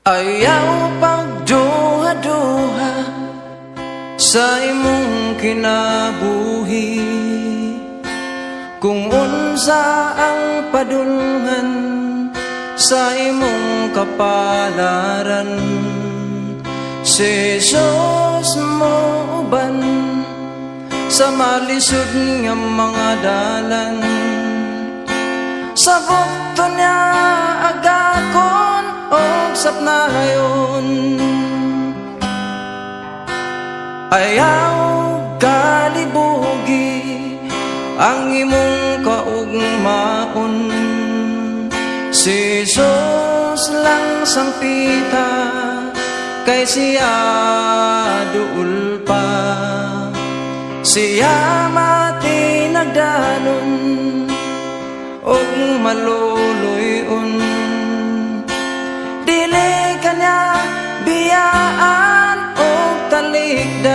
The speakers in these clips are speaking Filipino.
Ayaw pagduha-duha sa imong kinabuhi, kung unsa ang padulngan sa imong kapalaran. Si Jesus mo uban sa malisod nga mga dalan, sa bukto niya agakon og sapnayon. Ayaw kalibugi ang imong kaugmaon, si Jesus lang sangpita kay siya duol pa. Siya mati nagdanon og maluluyon, dili kanya biyaan og talikdan.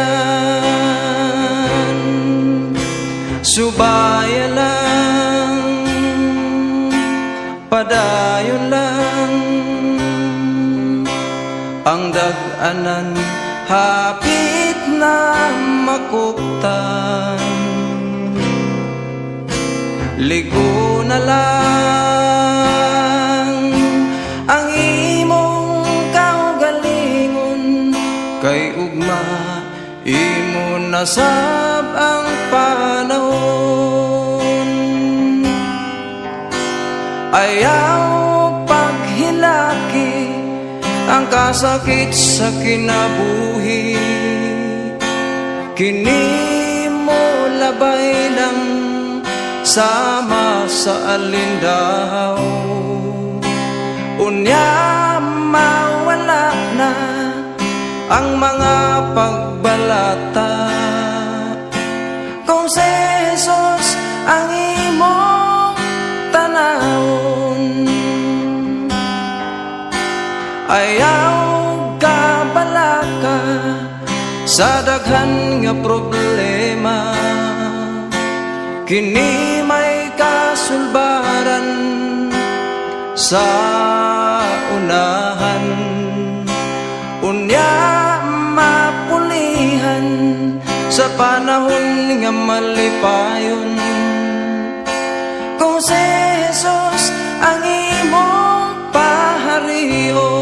Subaya lang, padayon lang, ang dag-anan hapit na makuptan. Ligo na lang ang imong kaugalingon, kay ugma imo nasab ang panahon. Ayaw paghilaki ang kasakit sa kinabuhi, kini mo labay lang sama sa alindaw. Unya mawala na ang mga pagbalata, kung si Jesus ang imong tanawon. Ayaw ka balaka sa daghan nga problema, kini may kasulbaran sa unahan. Unya mapulihan sa panahon nga malipayon, kung si Jesus ang imong pahariyon.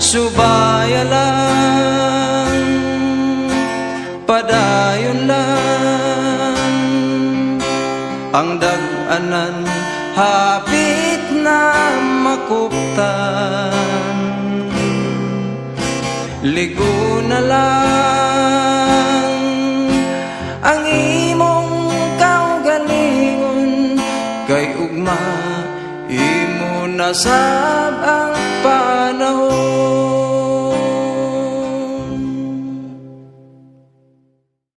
Subaya lang, padayon lang, ang dag-anan hapit na makuptan. Ligo na lang ang imong kaugalingon, kay ugma imo nasab ang